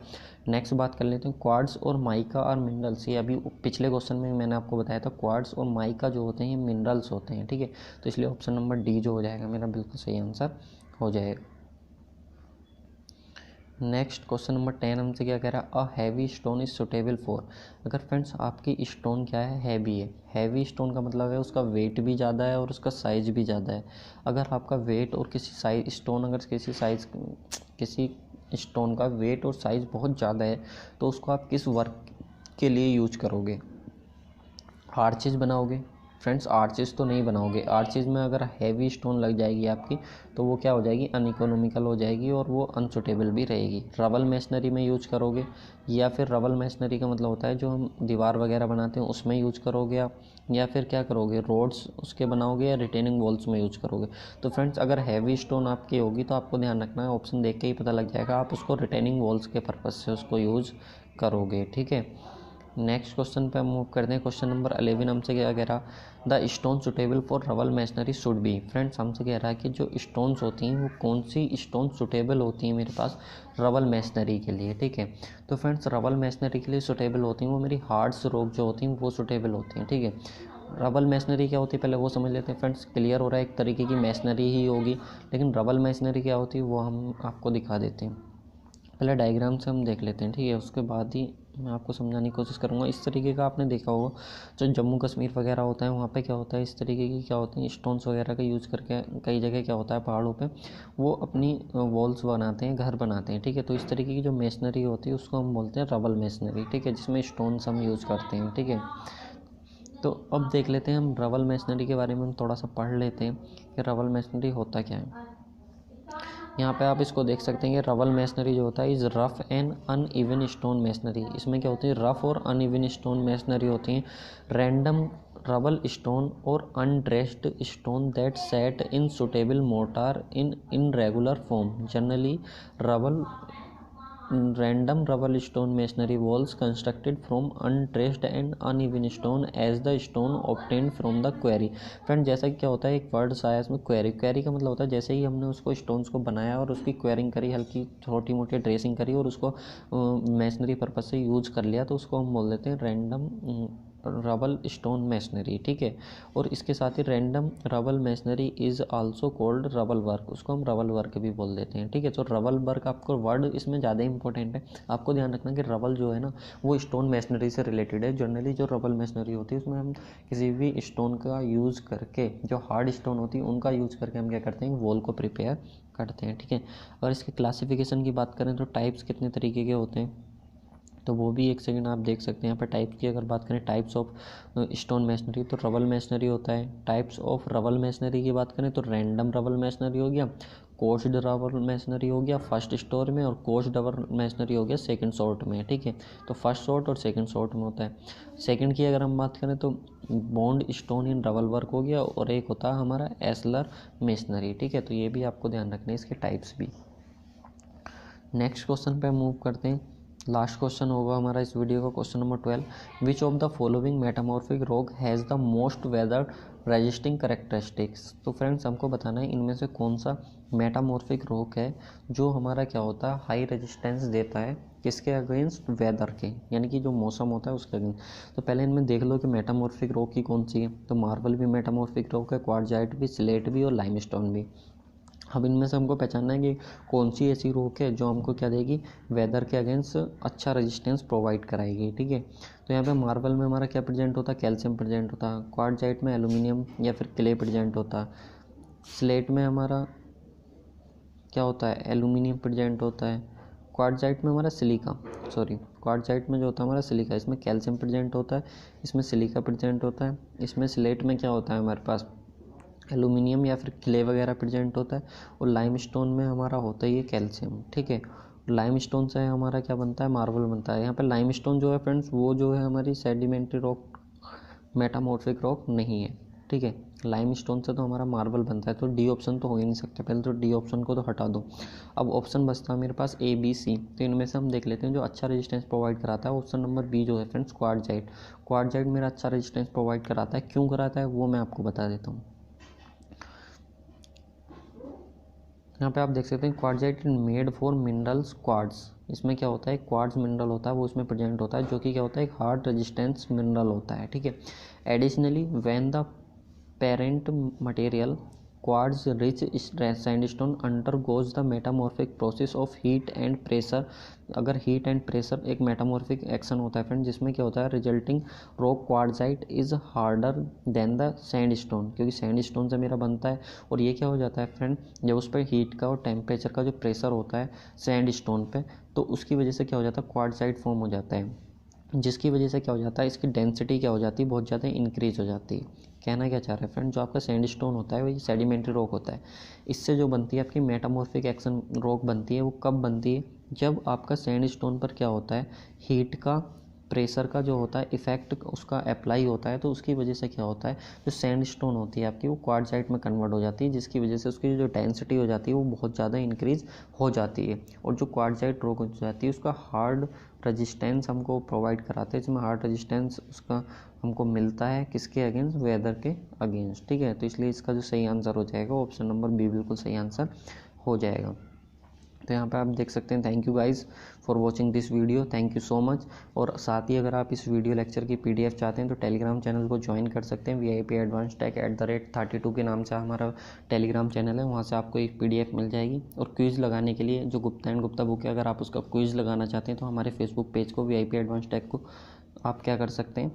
नेक्स्ट बात कर लेते हैं। क्वार्ट्ज और माइका और मिनरल्स, ये अभी पिछले क्वेश्चन में मैंने आपको बताया था, क्वार्ट्ज और माइका जो होते हैं ये मिनरल्स होते हैं। ठीक है, तो इसलिए ऑप्शन नंबर डी जो हो जाएगा मेरा बिल्कुल सही आंसर हो जाएगा। नेक्स्ट क्वेश्चन नंबर 10 हमसे क्या कह रहा है, a heavy stone is suitable for. अगर फ्रेंड्स आपकी स्टोन क्या है, हैवी है। हैवी स्टोन का मतलब है उसका वेट भी ज़्यादा है और उसका साइज़ भी ज़्यादा है। अगर आपका वेट और किसी स्टोन का वेट और साइज़ बहुत ज़्यादा है तो उसको आप किस वर्क के लिए यूज करोगे, आर्चेज बनाओगे, फ्रेंड्स आर्चेस तो नहीं बनाओगे, आर्चेस में अगर हैवी स्टोन लग जाएगी आपकी तो वो क्या हो जाएगी, अनइकोनॉमिकल हो जाएगी और वो अनसुटेबल भी रहेगी। रबल मेसनरी में यूज करोगे, या फिर रबल मेसनरी का मतलब होता है जो हम दीवार वगैरह बनाते हैं उसमें यूज करोगे आप, या फिर क्या करोगे, रोड्स उसके बनाओगे या रिटेनिंग वॉल्स में यूज करोगे। तो फ्रेंड्स अगर हैवी स्टोन आपकी होगी तो आपको ध्यान रखना है, ऑप्शन देख के ही पता लग जाएगा, आप उसको रिटेनिंग वॉल्स के पर्पज़ से उसको यूज़ करोगे। ठीक है, नेक्स्ट क्वेश्चन पे हम मूव करते हैं। क्वेश्चन नंबर 11 हमसे क्या कह रहा, the stone suitable for rubble masonry should be. Friends हमसे कह रहा है कि जो स्टोन्स होती हैं वो कौन सी स्टोन सुटेबल होती हैं मेरे पास रबल मैसनरी के लिए। ठीक है, तो फ्रेंड्स रबल मैसनरी के लिए सुटेबल होती हैं वो मेरी हार्ड्स रॉक जो होती हैं वो सुटेबल होती हैं। ठीक है, रबल मैसनरी क्या होती है पहले वो समझ लेते हैं। फ्रेंड्स क्लियर हो रहा है, एक तरीके की मैसनरी ही होगी, लेकिन रबल मैसनरी क्या होती है वो हम आपको दिखा देते हैं। पहले डायग्राम से हम देख लेते हैं, ठीक है, उसके बाद ही मैं आपको समझाने की कोशिश करूँगा। इस तरीके का आपने देखा होगा जो जम्मू कश्मीर वगैरह होता है वहाँ पे क्या होता है, इस तरीके की क्या होती हैं स्टोन्स वगैरह का यूज़ करके कई जगह क्या होता है पहाड़ों पे वो अपनी वॉल्स बनाते हैं, घर बनाते हैं। ठीक है, तो इस तरीके की जो मेसनरी होती है उसको हम बोलते हैं रबल मेसनरी। ठीक है, जिसमें स्टोन्स हम यूज़ करते हैं। ठीक है, तो अब देख लेते हैं हम रबल मेसनरी के बारे में, हम थोड़ा सा पढ़ लेते हैं कि रबल मेसनरी होता क्या है। यहाँ पे आप इसको देख सकते हैं कि रबल मेसनरी जो होता है is rough and uneven stone masonry. इसमें क्या होती है, रफ और अनइवन स्टोन मेसनरी होती हैं। रैंडम रबल स्टोन और undressed stone that set in suitable mortar in irregular form generally rubble random rubble stone masonry walls constructed from untraced and uneven stone as the stone obtained from the quarry। Friend जैसा कि क्या होता है एक word आया इसमें query, query का मतलब होता है जैसे ही हमने उसको स्टोन्स को बनाया और उसकी क्वेरिंग करी, हल्की छोटी मोटी ड्रेसिंग करी और उसको मैसनरी पर्पज से यूज कर लिया तो उसको हम बोल देते हैं रैंडम रबल स्टोन मैसनरी। ठीक है, और इसके साथ ही random rubble masonry is also called rubble work, उसको हम रबल वर्क भी बोल देते हैं। ठीक है, तो रबल वर्क आपको वर्ड इसमें ज़्यादा इंपॉर्टेंट है, आपको ध्यान रखना कि रबल जो है ना वो स्टोन मैसनरी से रिलेटेड है। जनरली जो रबल मैसनरी होती है उसमें हम किसी भी स्टोन का यूज़ करके, जो हार्ड स्टोन होती है उनका यूज़ करके हम क्या करते हैं, वॉल को प्रिपेयर करते हैं। ठीक है, और इसके क्लासिफिकेशन की बात करें तो टाइप्स कितने तरीके के होते हैं तो वो भी एक सेकंड आप देख सकते हैं। यहाँ पर टाइप्स की अगर बात करें, टाइप्स ऑफ स्टोन मैसनरी, तो रबल मैसनरी होता है। टाइप्स ऑफ रबल मैसनरी की बात करें तो रैंडम रबल मैसनरी हो गया, कोस्ड रबल मैसनरी हो गया फर्स्ट स्टोर में, और कोस्ड रबल मैसनरी हो गया सेकंड सॉर्ट में। ठीक है, तो फर्स्ट सॉर्ट और सेकंड सॉर्ट में होता है। सेकंड की अगर हम बात करें तो bond stone in rubble work हो गया, और एक होता है हमारा एस्लर मैसनरी। ठीक है, तो ये भी आपको ध्यान रखना है, इसके टाइप्स भी। नेक्स्ट क्वेश्चन पे मूव करते हैं। लास्ट क्वेश्चन होगा हमारा इस वीडियो का, question number 12। Which of the following metamorphic rock has the most weather resisting characteristics. तो फ्रेंड्स हमको बताना है इनमें से कौन सा मेटामॉर्फिक रॉक है जो हमारा क्या होता है, हाई रेजिस्टेंस देता है किसके अगेंस्ट, वेदर के, यानी कि जो मौसम होता है उसके अगेंस्ट। तो पहले इनमें देख लो कि मेटामॉर्फिक रॉक की कौन सी है, तो मार्बल भी मेटामॉर्फिक रॉक है, क्वार्टजाइट भी, स्लेट भी और लाइमस्टोन भी। अब इनमें से हमको पहचानना है कि कौन सी ऐसी रॉक है जो हमको क्या देगी, वेदर के अगेंस्ट अच्छा रेजिस्टेंस प्रोवाइड कराएगी। ठीक है, तो यहाँ पे मार्बल में हमारा क्या प्रेजेंट होता है, कैल्शियम प्रेजेंट होता है। क्वार्टजाइट में एल्यूमिनियम या फिर क्ले प्रेजेंट होता है। स्लेट में हमारा क्या होता है, एल्यूमिनियम प्रेजेंट होता है। क्वार्टजाइट में हमारा सिलिका, क्वार्टजाइट में जो होता है हमारा सिलिका, इसमें कैल्शियम प्रेजेंट होता है, इसमें सिलिका प्रेजेंट होता है। इसमें स्लेट में क्या होता है हमारे पास, एल्यूमिनियम या फिर क्ले वगैरह प्रेजेंट होता है, और लाइमस्टोन में हमारा होता है ये कैल्शियम। ठीक है, लाइमस्टोन से हमारा क्या बनता है, मार्बल बनता है। यहाँ पे लाइमस्टोन जो है फ्रेंड्स वो जो है हमारी सेडिमेंट्री रॉक, मेटामॉर्फिक रॉक नहीं है। ठीक है, लाइमस्टोन से तो हमारा मार्बल बनता है, तो डी ऑप्शन तो हो ही नहीं सकता, पहले तो डी ऑप्शन को तो हटा दो। अब ऑप्शन बचता है मेरे पास ए बी सी, तो इनमें से हम देख लेते हैं जो अच्छा रेजिस्टेंस प्रोवाइड कराता है। ऑप्शन नंबर बी जो है फ्रेंड्स क्वार्टजाइट, क्वार्टजाइट मेरा अच्छा रेजिस्टेंस प्रोवाइड कराता है। क्यों कराता है वो मैं आपको बता देता हूँ। यहाँ पे आप देख सकते हैं quartzite made for minerals quartz. इसमें क्या होता है, क्वार्ट्ज मिनरल होता है वो इसमें प्रेजेंट होता है, जो कि क्या होता है एक हार्ड रेजिस्टेंस मिनरल होता है। ठीक है, additionally when the parent material quartz rich sandstone undergoes the metamorphic process of heat and pressure. अगर हीट एंड प्रेशर एक मेटामॉर्फिक एक्शन होता है फ्रेंड, जिसमें क्या होता है resulting rock quartzite is harder than the sandstone, क्योंकि सैंडस्टोन से मेरा बनता है। और ये क्या हो जाता है फ्रेंड, जब उस पर हीट का और टेम्परेचर का जो प्रेशर होता है सैंडस्टोन पे, तो उसकी वजह से क्या हो जाता है क्वार्टजाइट फॉर्म हो जाता है। जिसकी वजह से क्या हो जाता है, इसकी डेंसिटी क्या हो जाती है, बहुत ज़्यादा इंक्रीज हो जाती है। कहना क्या चाह रहा है फ्रेंड, जो आपका सैंडस्टोन होता है वही सेडिमेंट्री रॉक होता है। इससे जो बनती है आपकी मेटामॉर्फिक एक्शन रॉक बनती है, वो कब बनती है, जब आपका सैंडस्टोन पर क्या होता है, हीट का, प्रेशर का जो होता है इफेक्ट उसका अप्लाई होता है, तो उसकी वजह से क्या होता है, जो सैंडस्टोन होती है आपकी वो क्वार्टजाइट में कन्वर्ट हो जाती है, जिसकी वजह से उसकी जो डेंसिटी हो जाती है वो बहुत ज़्यादा इंक्रीज हो जाती है। और जो क्वार्टजाइट रॉक हो जाती है उसका हार्ड रजिस्टेंस हमको प्रोवाइड कराते हैं, जिसमें हार्ड रजिस्टेंस उसका हमको मिलता है किसके अगेंस्ट, वेदर के अगेंस्ट। ठीक है, तो इसलिए इसका जो सही आंसर हो जाएगा ऑप्शन नंबर बी बिल्कुल सही आंसर हो जाएगा। तो यहाँ पे आप देख सकते हैं। Thank you guys for watching this video, thank you so much. और साथ ही अगर आप इस वीडियो लेक्चर की PDF चाहते हैं तो टेलीग्राम चैनल को ज्वाइन कर सकते हैं। VIP एडवांस टेक @32 के नाम से हमारा टेलीग्राम चैनल है, वहाँ से आपको एक PDF मिल जाएगी। और क्विज़ लगाने के लिए जो गुप्ता एंड गुप्ता बुक है, अगर आप उसका क्विज़ लगाना चाहते हैं तो हमारे फेसबुक पेज को VIP एडवांस टेक को आप क्या कर सकते हैं,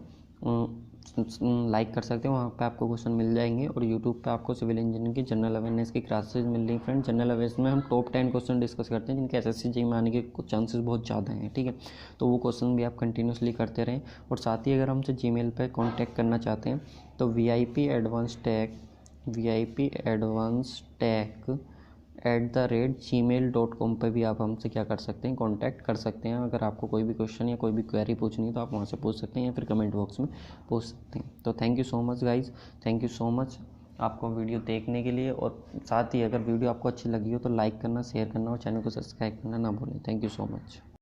लाइक कर सकते हैं, वहाँ पे आपको क्वेश्चन मिल जाएंगे। और यूट्यूब पे आपको सिविल इंजीनियरिंग की जनरल अवेयरनेस की क्लासेज मिल रही हैं फ्रेंड। जनरल अवेयरनेस में हम टॉप 10 क्वेश्चन डिस्कस करते हैं जिनके SSC JEE में आने के चांसेस बहुत ज़्यादा हैं। ठीक है, तो वो क्वेश्चन भी आप कंटिन्यूसली करते रहें। और साथ ही अगर हमसे Gmail पे कांटेक्ट करना चाहते हैं तो VIP एडवांस टेक @gmail.com पर भी आप हमसे क्या कर सकते हैं, कांटेक्ट कर सकते हैं। अगर आपको कोई भी क्वेश्चन या कोई भी क्वेरी पूछनी है तो आप वहाँ से पूछ सकते हैं, या फिर कमेंट बॉक्स में पूछ सकते हैं। तो thank you so much guys, thank you so much आपको वीडियो देखने के लिए। और साथ ही अगर वीडियो आपको अच्छी लगी हो तो लाइक करना, शेयर करना और चैनल को सब्सक्राइब करना ना भूलें। Thank you so much.